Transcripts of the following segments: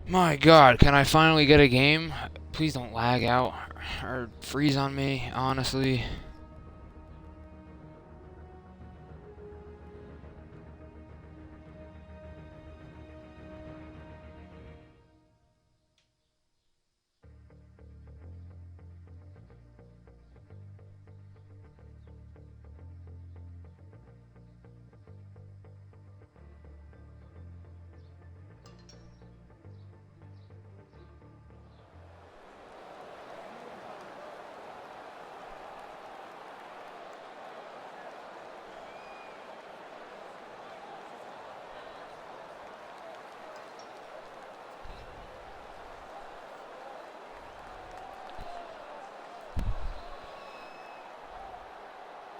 My God, can I finally get a game? Please don't lag out or freeze on me, honestly.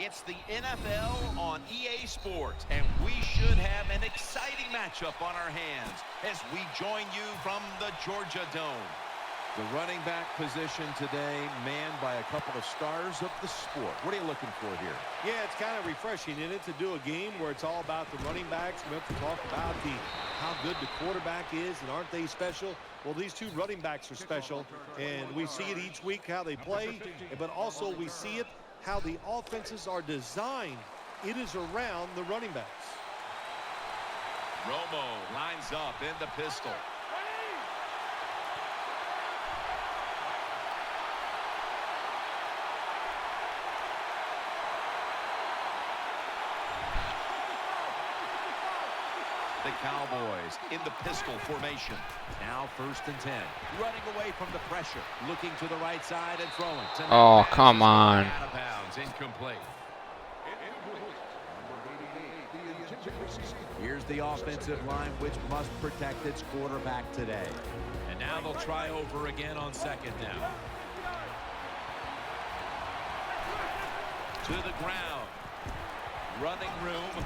It's the NFL on EA Sports, and we should have an exciting matchup on our hands as we join you from the Georgia Dome. The running back position today manned by a couple of stars of the sport. What are you looking for here? Yeah, it's kind of refreshing, isn't it, to do a game where it's all about the running backs. We have to talk about how good the quarterback is, and aren't they special? Well, these two running backs are special, and we see it each week how they play, but also we see it how the offenses are designed. It is around the running backs. Romo lines up in the pistol. The Cowboys in the pistol formation. Now 1st and 10. Running away from the pressure. Looking to the right side and throwing. Oh, come on. Out of bounds. Incomplete. Here's the offensive line, which must protect its quarterback today. And now they'll try over again on 2nd down. To the ground. Running room.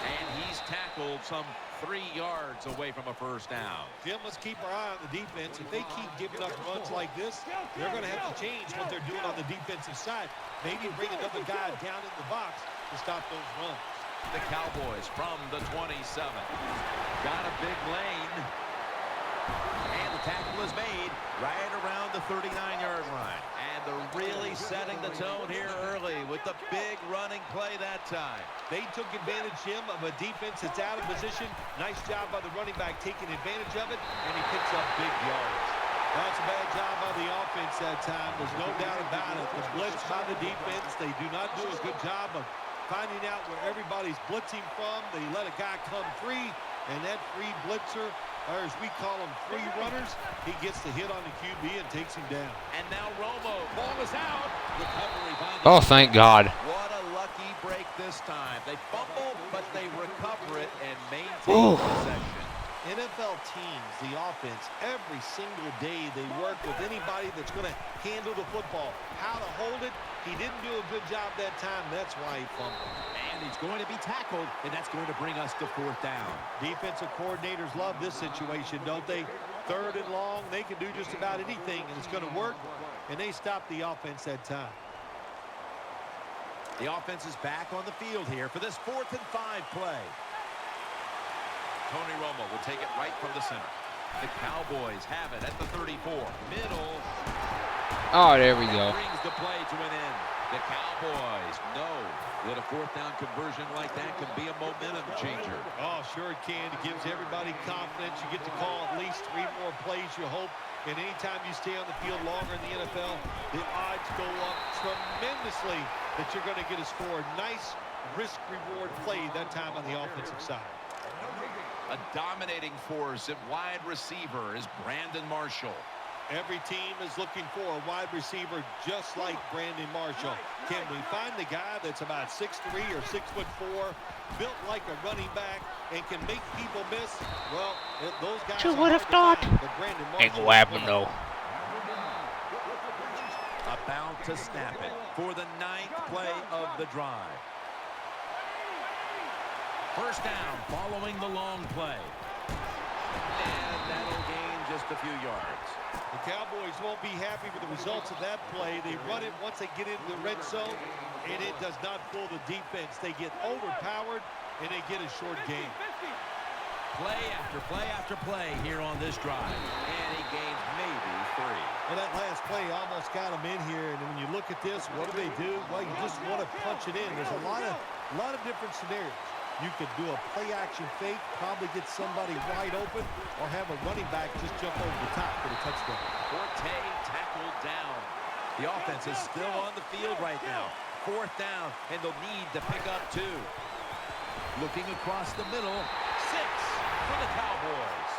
And he's tackled some 3 yards away from a 1st down. Jim, let's keep our eye on the defense. If they keep giving up runs like this, they're going to have to change what they're doing on the defensive side. Maybe bring another guy down in the box to stop those runs. The Cowboys from the 27. Got a big lane. And the tackle is made right around the 39-yard line. And they're really setting the tone here early with the big running play that time. They took advantage, Jim, of a defense that's out of position. Nice job by the running back taking advantage of it, and he picks up big yards. That's a bad job by the offense that time. There's no doubt about it. The blitz by the defense. They do not do a good job of finding out where everybody's blitzing from. They let a guy come free, and that free blitzer, or as we call them, free runners, he gets the hit on the QB and takes him down. And now Romo, ball is out. Recovery by the Oh, thank God. What a lucky break this time. They fumble, but they recover it and maintain Ooh. possession. NFL teams, the offense, every single day they work with anybody that's going to handle the football. How to hold it, he didn't do a good job that time. That's why he fumbled. And he's going to be tackled, and that's going to bring us to 4th down. Defensive coordinators love this situation, don't they? 3rd and long, they can do just about anything, and it's going to work, and they stop the offense that time. The offense is back on the field here for this 4th and 5 play. Tony Romo will take it right from the center. The Cowboys have it at the 34. Middle. Oh, there we go. Brings the play to an end. The Cowboys know that a 4th down conversion like that can be a momentum changer. Oh, sure it can. It gives everybody confidence. You get to call at least 3 more plays, you hope. And anytime you stay on the field longer in the NFL, the odds go up tremendously that you're going to get a score. Nice risk-reward play that time on the offensive side. A dominating force at wide receiver is Brandon Marshall. Every team is looking for a wide receiver just like Brandon Marshall. Can we find the guy that's about 6'3" or 6'4", built like a running back, and can make people miss? Well, those guys You would have thought. Ain't gonna happen though. About to snap it for the 9th play of the drive. 1st down following the long play. And that'll gain just a few yards. The Cowboys won't be happy with the results of that play. They run it once they get into the red zone, and it does not fool the defense. They get overpowered, and they get a short gain. Play after play after play here on this drive. And he gains maybe 3. Well, that last play almost got him in here. And when you look at this, what do? Well, you just want to punch it in. There's a lot of different scenarios. You could do a play-action fake, probably get somebody wide open, or have a running back just jump over the top for the touchdown. Forte tackled down. The offense is still on the field right now. 4th down, and they'll need to pick up 2. Looking across the middle, 6 for the Cowboys.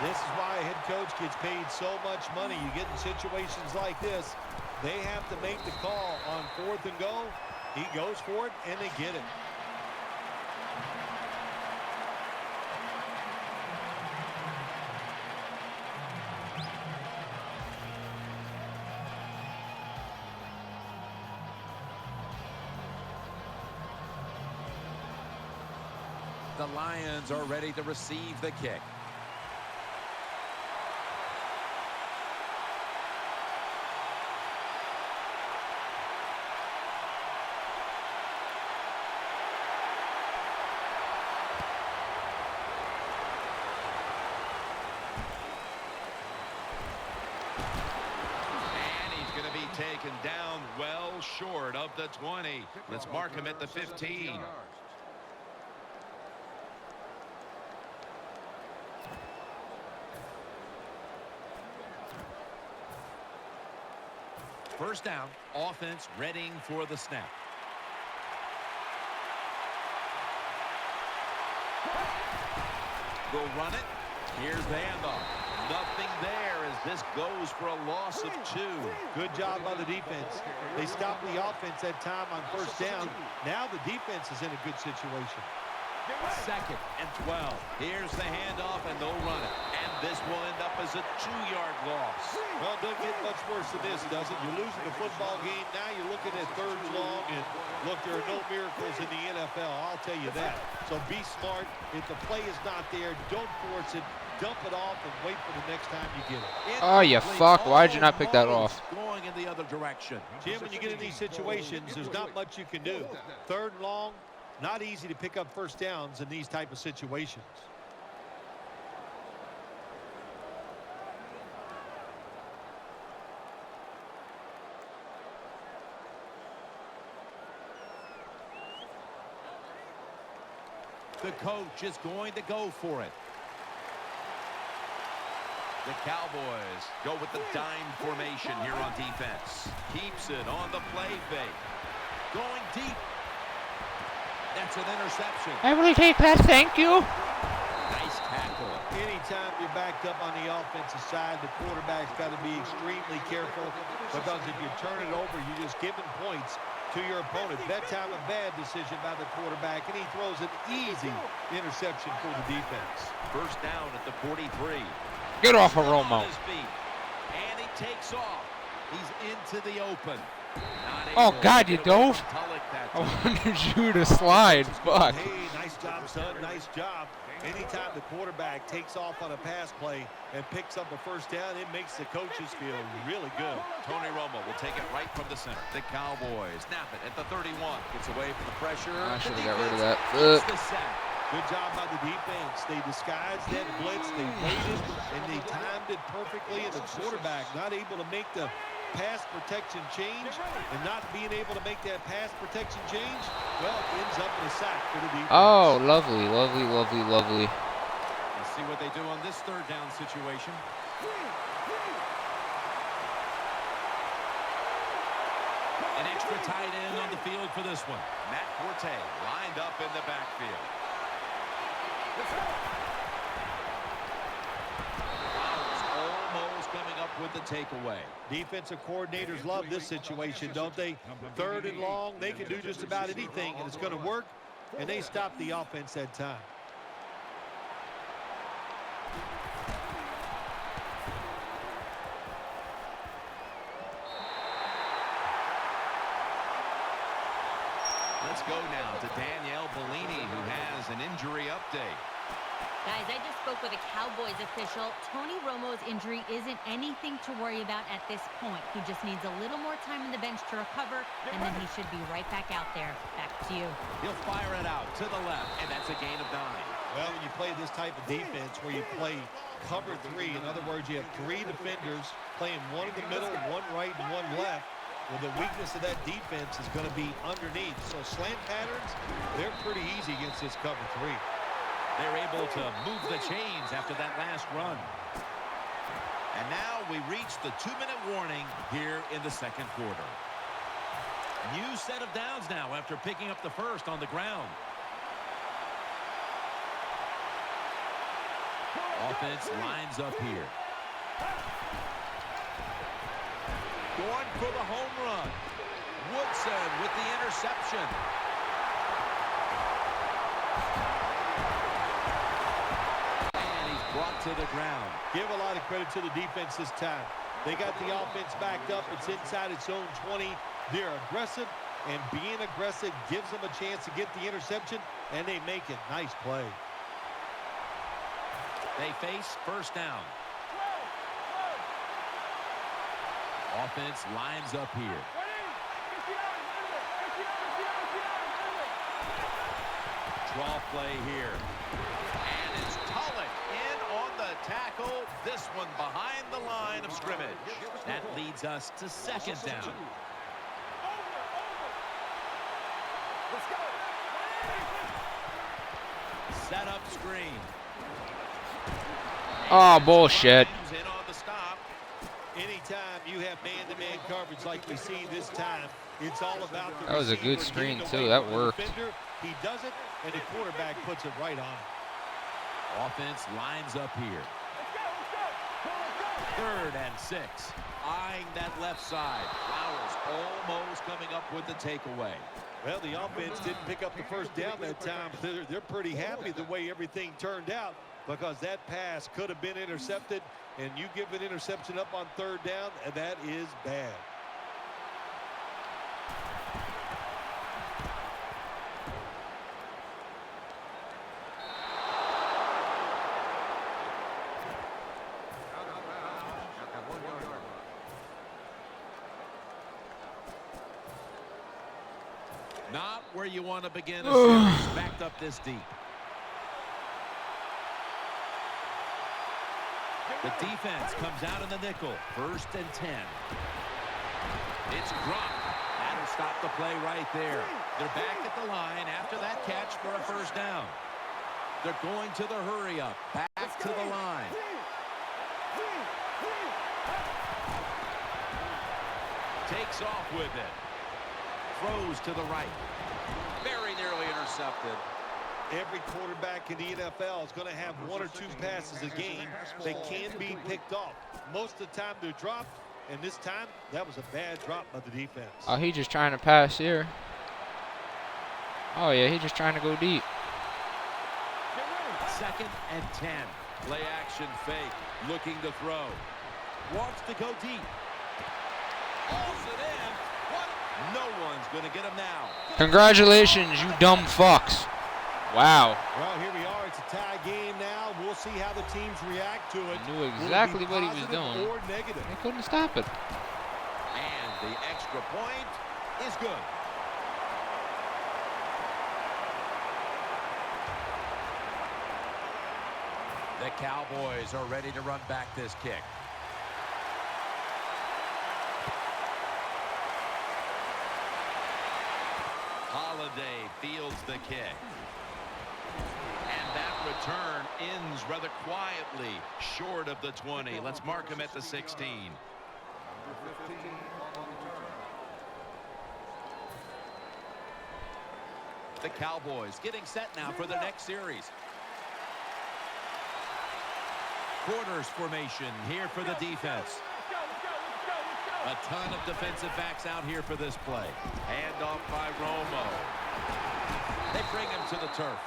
This is why a head coach gets paid so much money. You get in situations like this, they have to make the call on 4th and go. He goes for it, and they get it. The Lions are ready to receive the kick. Taken down well short of the 20. Let's mark him at the 15. First down, offense readying for the snap. They'll run it. Here's the handoff. Nothing there as this goes for a loss of 2. Good job by the defense. They stopped the offense that time on first down. Now the defense is in a good situation. 2nd and 12. Here's the handoff, and they'll run it. And this will end up as a 2-yard loss. Well, it doesn't get much worse than this, does it? You're losing the football game. Now you're looking at 3rd and long. And look, there are no miracles in the NFL. I'll tell you that. So be smart. If the play is not there, don't force it. Dump it off and wait for the next time you get it. Oh, you fuck. Why'd you not pick that off? Going in the other direction. Jim, when you get in these situations, there's not much you can do. 3rd and long, not easy to pick up first downs in these type of situations. The coach is going to go for it. The Cowboys go with the dime formation here on defense. Keeps it on the play fake. Going deep. That's an interception. I will take that, thank you. Nice tackle. Anytime you're backed up on the offensive side, the quarterback's got to be extremely careful, because if you turn it over, you're just giving points to your opponent. That time a bad decision by the quarterback, and he throws an easy interception for the defense. First down at the 43. Get off of Romo. And he takes off. He's into the open. Oh, God, you dove? I wanted you to slide. Fuck. Hey, nice job, son. Nice job. Anytime the quarterback takes off on a pass play and picks up a first down, it makes the coaches feel really good. Tony Romo will take it right from the center. The Cowboys snap it at the 31. Gets away from the pressure. I should have got rid of that. The sack. Good job by the defense. They disguised that blitz. They waited, and they timed it perfectly. And the quarterback not able to make the pass protection change, and not being able to make that pass protection change, well, it ends up in a sack for the defense. Oh, lovely, lovely, lovely, lovely. Let's see what they do on this 3rd down situation. An extra tight end on the field for this one. Matt Forte lined up in the backfield. Almost coming up with the takeaway. Defensive coordinators love this situation, don't they? 3rd and long, they can do just about anything, and it's going to work, and they stop the offense that time. Let's go now to Danielle Bellini, who has an injury update. Guys, I just spoke with a Cowboys official. Tony Romo's injury isn't anything to worry about at this point. He just needs a little more time on the bench to recover, and then he should be right back out there. Back to you. He'll fire it out to the left, and that's a gain of 9. Well, when you play this type of defense where you play cover 3, in other words, you have 3 defenders playing one in the middle, one right, and one left. Well, the weakness of that defense is going to be underneath. So slant patterns, they're pretty easy against this cover 3. They're able to move the chains after that last run. And now we reach the 2-minute warning here in the second quarter. New set of downs now after picking up the first on the ground. Offense lines up here. Going for the home run. Woodson with the interception. And he's brought to the ground. Give a lot of credit to the defense this time. They got the offense backed up. It's inside its own 20. They're aggressive, and being aggressive gives them a chance to get the interception, and they make it. Nice play. They face first down. Offense lines up here. Draw play here. And it's Tulloch in on the tackle. This one behind the line of scrimmage. That leads us to second down. Set up screen. Oh, bullshit. In on the stop. Anytime you have man-to-man coverage like we see this time, it's all about the That was a good receiver screen, getting too. away That from the worked. defender. He does it, and the quarterback puts it right on. Offense lines up here. 3rd and 6. Eyeing that left side. Flowers almost coming up with the takeaway. Well, the offense didn't pick up the first down that time. They're pretty happy the way everything turned out, because that pass could have been intercepted, and you give an interception up on 3rd down, and that is bad. Not where you want to begin a series backed up this deep. The defense comes out in the nickel. 1st and 10. It's Grubb. That'll stop the play right there. They're back at the line after that catch for a first down. They're going to the hurry up. Back to the line. Takes off with it. Throws to the right. Very nearly intercepted. Every quarterback in the NFL is going to have 1 or 2 passes a game that can be picked off. Most of the time they're dropped, and this time that was a bad drop by the defense. Oh, he just trying to pass here. Oh, yeah, he just trying to go deep. 2nd and 10. Play action fake. Looking to throw. Wants to go deep. Pulls it in. What? No one's going to get him now. Congratulations, you dumb fucks. Wow. Well, here we are. It's a tie game now. We'll see how the teams react to it. He knew exactly what he was Positive doing. or negative. They couldn't stop it. And the extra point is good. The Cowboys are ready to run back this kick. Holiday fields the kick. And that return ends rather quietly, short of the 20. Let's mark him at the 16. The Cowboys getting set now for the next series. Quarters formation here for the defense. A ton of defensive backs out here for this play. Handoff by Romo. They bring him to the turf.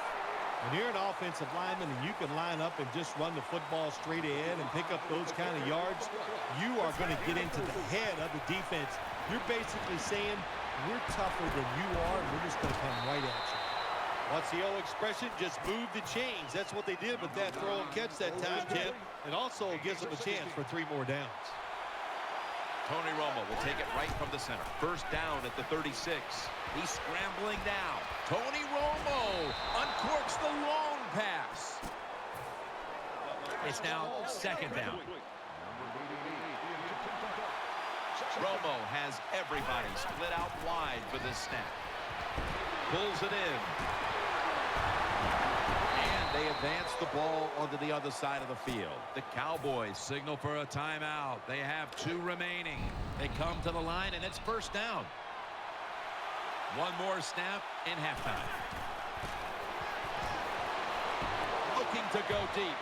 When you're an offensive lineman and you can line up and just run the football straight ahead and pick up those kind of yards, you are going to get into the head of the defense. You're basically saying, we're tougher than you are, and we're just going to come right at you. What's the old expression? Just move the chains. That's what they did with that throw and catch that time, Tim. And also gives them a chance for 3 more downs. Tony Romo will take it right from the center. First down at the 36. He's scrambling now. Tony Romo uncorks the long pass. It's now second down. Romo has everybody split out wide for this snap. Pulls it in. And they advance the ball onto the other side of the field. The Cowboys signal for a timeout. They have 2 remaining. They come to the line, and it's first down. One more snap in halftime. Looking to go deep.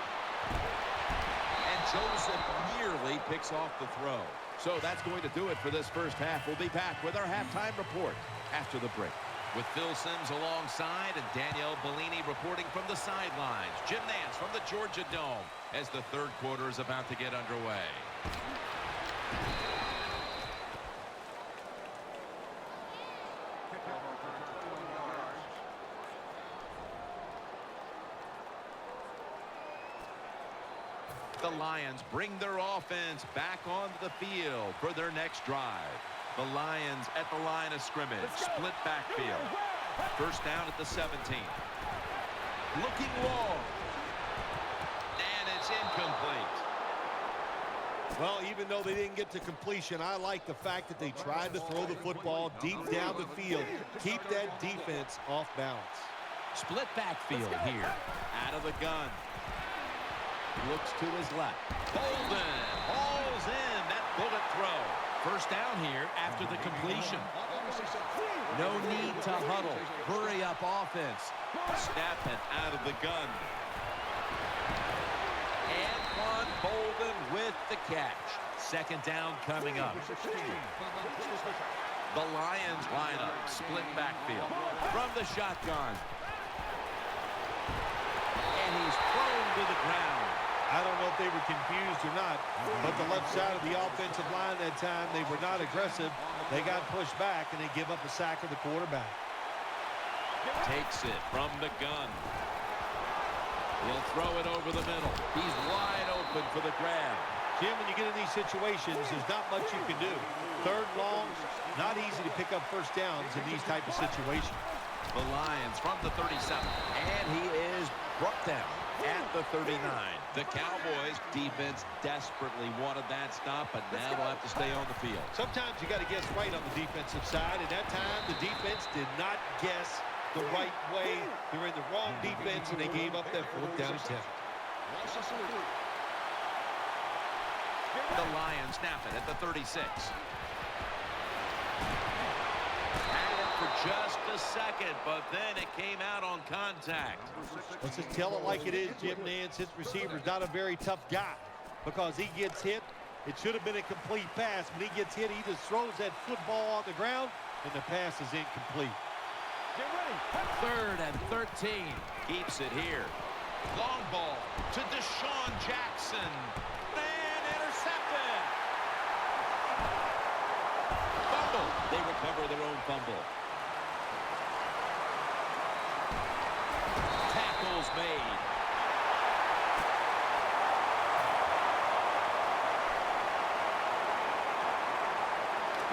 And Joseph nearly picks off the throw. So that's going to do it for this first half. We'll be back with our halftime report after the break. With Phil Simms alongside and Danielle Bellini reporting from the sidelines. Jim Nance from the Georgia Dome as the third quarter is about to get underway. The Lions bring their offense back onto the field for their next drive. The Lions at the line of scrimmage. Split backfield. First down at the 17. Looking long. And it's incomplete. Well, even though they didn't get to completion, I like the fact that they tried to throw the football deep down the field. Keep that defense off balance. Split backfield here. Out of the gun. Looks to his left. Bolden hauls in that bullet throw. First down here after the completion. No need to huddle. Hurry up offense. Snapping out of the gun. Anquan Bolden with the catch. Second down coming up. The Lions line up. Split backfield. From the shotgun. And he's thrown to the ground. I don't know if they were confused or not, but the left side of the offensive line that time, they were not aggressive. They got pushed back, and they give up a sack of the quarterback. Takes it from the gun. He'll throw it over the middle. He's wide open for the grab. Jim, when you get in these situations, there's not much you can do. Third long, not easy to pick up first downs in these type of situations. The Lions from the 37, and he is brought down at the 39. The Cowboys defense desperately wanted that stop, but now they'll have to stay on the field. Sometimes you got to guess right on the defensive side, and that time the defense did not guess the right way. They're in the wrong defense, and they gave up that fourth down attempt. The Lions snap it at the 36. For just a second, but then it came out on contact. Let's just tell it like it is, Jim Nance. His receiver's not a very tough guy because he gets hit. It should have been a complete pass. When he gets hit, he just throws that football on the ground, and the pass is incomplete. Get ready. Third and 13. Keeps it here. Long ball to Deshaun Jackson. And intercepted. Fumble. They recover their own fumble. Tackles made.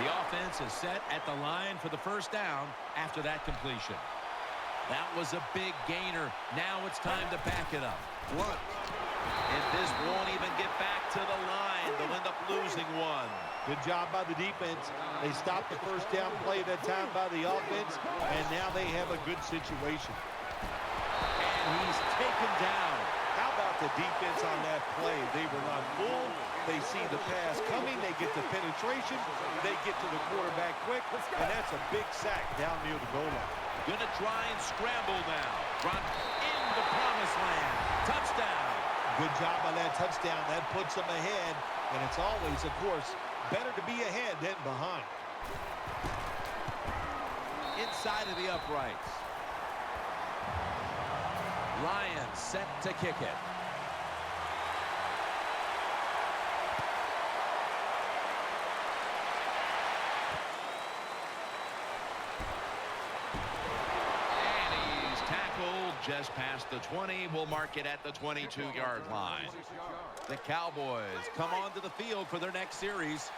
The offense is set at the line for the first down after that completion. That was a big gainer. Now it's time to back it up. Blunt. And this won't even get back to the line. They'll end up losing one. Good job by the defense. They stopped the first down play that time by the offense, and now they have a good situation. And he's taken down. How about the defense on that play? They were not fooled. They see the pass coming. They get the penetration. They get to the quarterback quick, and that's a big sack down near the goal line. Gonna try and scramble now. Run in the promised land. Touchdown. Good job on that touchdown. That puts them ahead, and it's always, of course, better to be ahead than behind. Inside of the uprights. Lions set to kick it. Just past the 20. We'll mark it at the 22-yard line. The Cowboys come onto the field for their next series.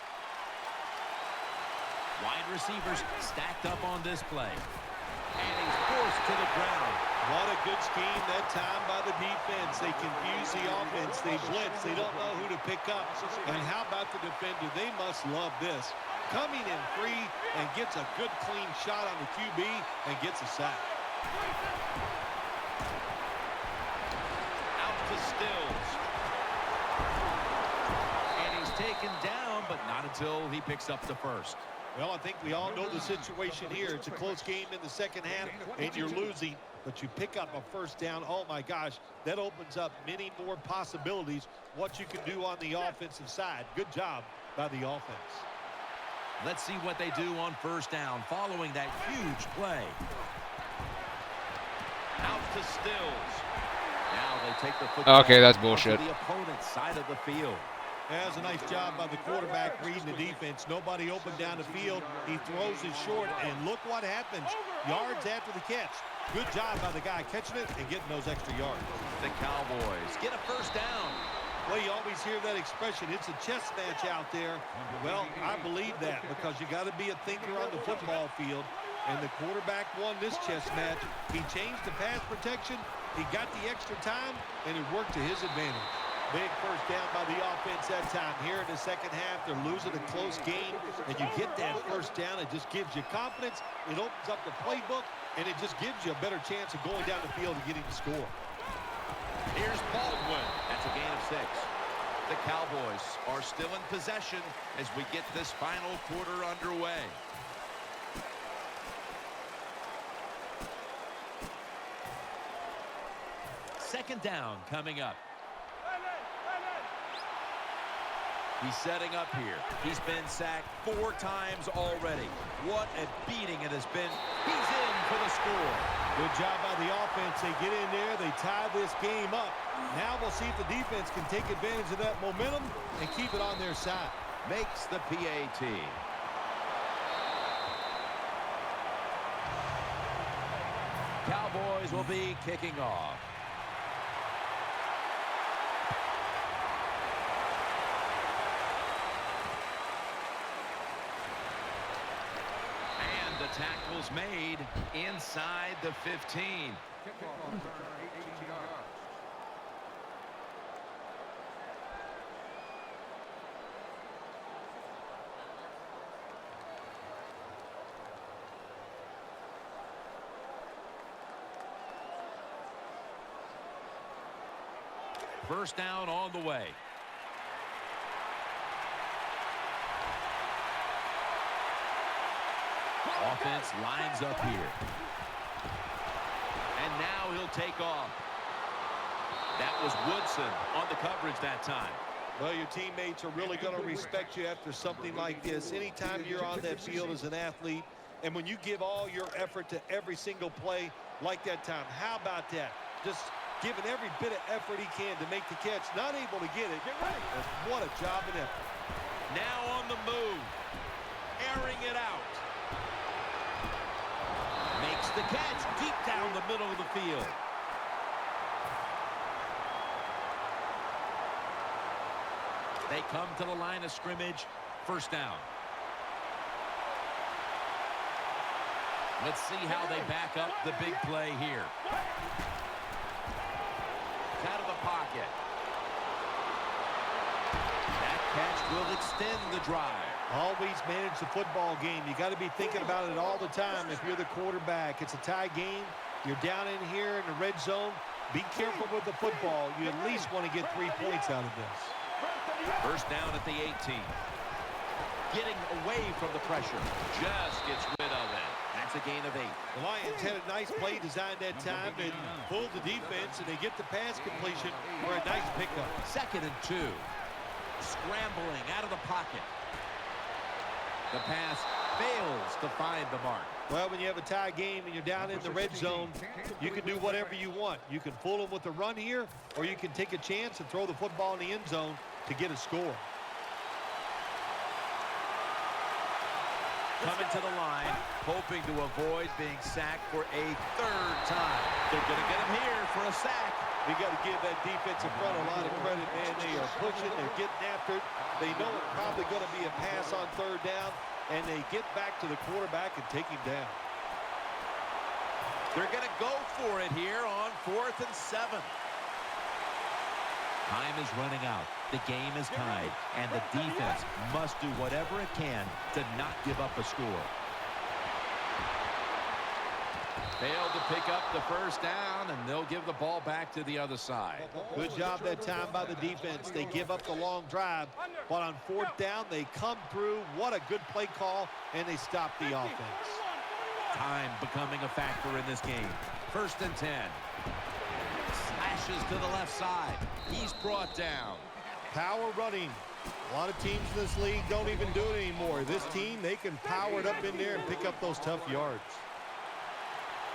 Wide receivers stacked up on this play. And he's close to the ground. What a good scheme that time by the defense. They confuse the offense. They blitz. They don't know who to pick up. And how about the defender? They must love this. Coming in free and gets a good clean shot on the QB and gets a sack. Out to Stills. And he's taken down, but not until he picks up the first. Well, I think we all know the situation here. It's a close game in the second half, and you're losing, but you pick up a first down. Oh, my gosh, that opens up many more possibilities, what you can do on the offensive side. Good job by the offense. Let's see what they do on first down following that huge play. Out to Stills. Now they take the football. Okay, that's bullshit. To the opponent's side of the field. That's a nice job by the quarterback reading the defense. Nobody open down the field. He throws it short, and look what happens. Yards after the catch. Good job by the guy catching it and getting those extra yards. The Cowboys get a first down. Well, you always hear that expression, it's a chess match out there. Well, I believe that because you got to be a thinker on the football field. And the quarterback won this chess match. He changed the pass protection. He got the extra time, and it worked to his advantage. Big first down by the offense that time. Here in the second half, they're losing a close game, and you get that first down. It just gives you confidence. It opens up the playbook, and it just gives you a better chance of going down the field and getting the score. Here's Baldwin. That's a gain of 6. The Cowboys are still in possession as we get this final quarter underway. Second down coming up. He's setting up here. He's been sacked 4 times already. What a beating it has been. He's in for the score. Good job by the offense. They get in there. They tie this game up. Now we'll see if the defense can take advantage of that momentum and keep it on their side. Makes the PAT. Cowboys will be kicking off. The tackle's made inside the 15. First down on the way. Offense lines up here. And now he'll take off. That was Woodson on the coverage that time. Well, your teammates are really going to respect you after something like this. Anytime you're on that field as an athlete, and when you give all your effort to every single play like that time, how about that? Just giving every bit of effort he can to make the catch. Not able to get it. What a job and effort. Now on the move. Airing it out. Makes the catch deep down the middle of the field. They come to the line of scrimmage. First down. Let's see how they back up the big play here. Out of the pocket. That catch will extend the drive. Always manage the football game. You got to be thinking about it all the time if you're the quarterback. It's a tie game. You're down in here in the red zone. Be careful with the football. You at least want to get 3 points out of this. First down at the 18. Getting away from the pressure. Just gets rid of it. That's a gain of 8. The Lions had a nice play designed that time and pulled the defense, and they get the pass completion for a nice pickup. Second and 2. Scrambling out of the pocket. The pass fails to find the mark. Well, when you have a tie game and you're down in the red zone, you can do whatever you want. You can fool them with the run here, or you can take a chance and throw the football in the end zone to get a score. Coming to the line, hoping to avoid being sacked for a 3rd time. They're going to get him here for a sack. You got to give that defensive front a lot of credit, man. They are pushing, they're getting after it. They know it's probably going to be a pass on 3rd down, and they get back to the quarterback and take him down. They're going to go for it here on 4th and 7. Time is running out. The game is tied, and the defense must do whatever it can to not give up a score. Failed to pick up the first down, and they'll give the ball back to the other side. Good job that time by the defense. They give up the long drive, but on 4th down, they come through. What a good play call, and they stop the offense. Time becoming a factor in this game. 1st and 10. Slashes to the left side. He's brought down. Power running. A lot of teams in this league don't even do it anymore. This team, they can power it up in there and pick up those tough yards.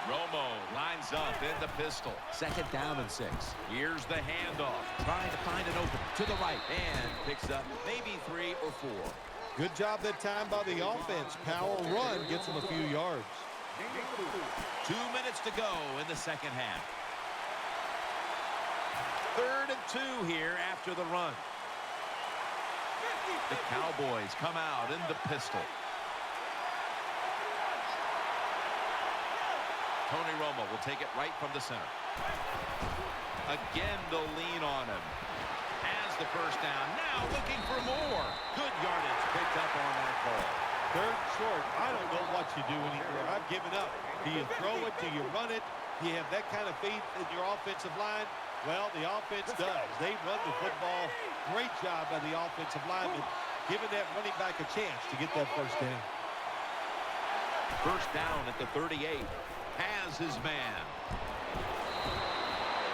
Romo lines up in the pistol. 2nd down and 6. Here's the handoff. Trying to find an open to the right. And picks up maybe 3 or 4. Good job that time by the offense. Power run gets them a few yards. 2 minutes to go in the second half. 3rd and 2 here after the run. The Cowboys come out in the pistol. Tony Romo will take it right from the center. Again, they'll lean on him. Has the first down. Now looking for more. Good yardage picked up on that call. 3rd short. I don't know what you do anymore. I've given up. Do you throw it? Do you run it? Do you have that kind of faith in your offensive line? Well, the offense does. They run the football. Great job by the offensive lineman, giving that running back a chance to get that first down. First down at the 38. Has his man.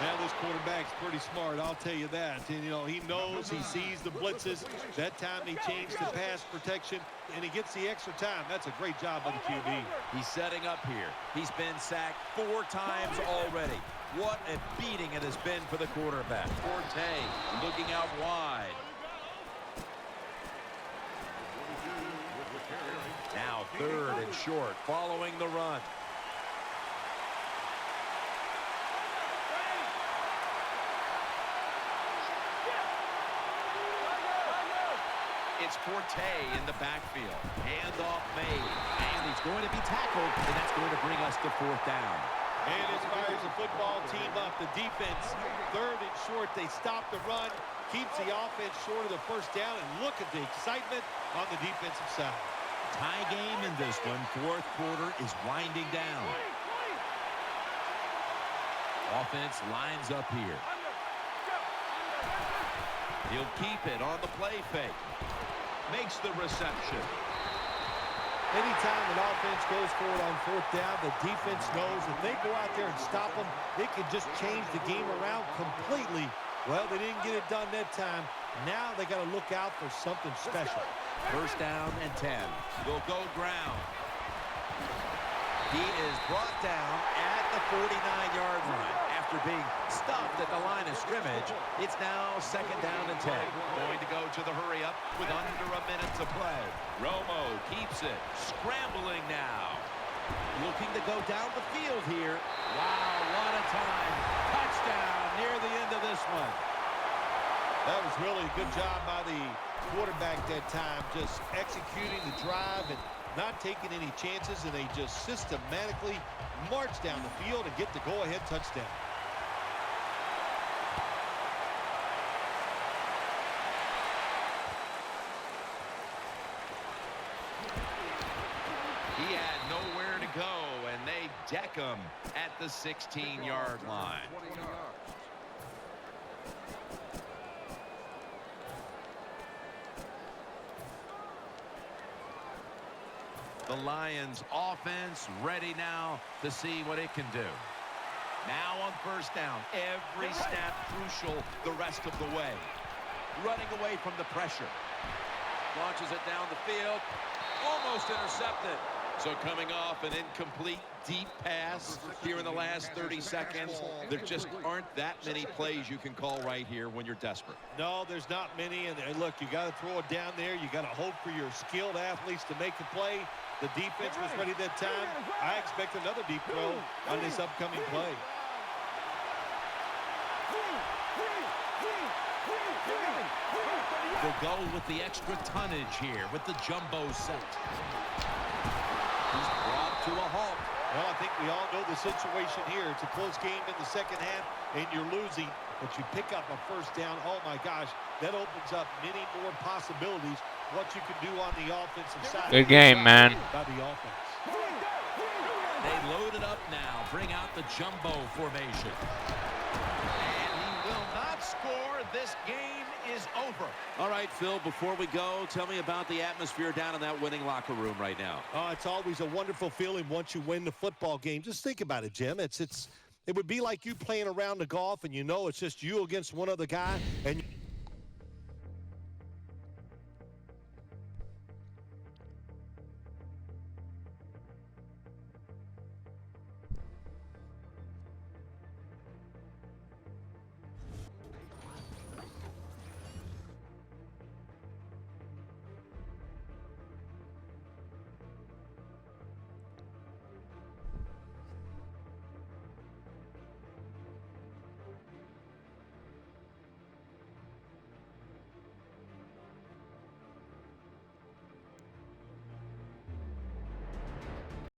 Now this quarterback's pretty smart, I'll tell you that. And, you know, he knows, he sees the blitzes. That time he changed to pass protection, and he gets the extra time. That's a great job by the QB. He's setting up here. He's been sacked 4 times already. What a beating it has been for the quarterback. Forte looking out wide. Now 3rd and short following the run. It's Forte in the backfield. Handoff made. And he's going to be tackled, and that's going to bring us to 4th down. And it fires the football team up. The defense, 3rd and short. They stop the run, keeps the offense short of the first down, and look at the excitement on the defensive side. Tie game in this one. 4th quarter is winding down. Offense lines up here. He'll keep it on the play fake. Makes the reception. Anytime an offense goes for it on 4th down, the defense knows if they go out there and stop them, they can just change the game around completely. Well, they didn't get it done that time. Now they got to look out for something special. First down and 10. They'll go ground. He is brought down at the 49-yard line. After being stopped at the line of scrimmage, it's now 2nd down and 10. Going to go to the hurry-up with under a minute to play. Romo keeps it. Scrambling now. Looking to go down the field here. Wow, what a time. Touchdown near the end of this one. That was really a good job by the quarterback that time, just executing the drive and not taking any chances, and they just systematically march down the field and get the go-ahead touchdown. He had nowhere to go, and they deck him at the 16-yard line. The Lions offense ready now to see what it can do. Now on first down, every snap crucial the rest of the way. Running away from the pressure. Launches it down the field. Almost intercepted. So coming off an incomplete deep pass here in the last 30 seconds, there just aren't that many plays you can call right here when you're desperate. No, there's not many. And look, you got to throw it down there. You got to hope for your skilled athletes to make the play. The defense was ready that time. I expect another deep throw on this upcoming play. They'll go with the extra tonnage here with the jumbo set. He's brought to a halt. Well, I think We all know the situation here. It's a close game in the second half, and you're losing, but you pick up a first down. Oh, my gosh, that opens up many more possibilities what you can do on the offensive side. Good game, man. By the offense. They load it up now. Bring out the jumbo formation. And he will not score. This game is over. All right, Phil, before we go, tell me about the atmosphere down in that winning locker room right now. Oh, it's always a wonderful feeling once you win the football game. Just think about it, Jim. It would be like you playing around the golf, and you know it's just you against one other guy, and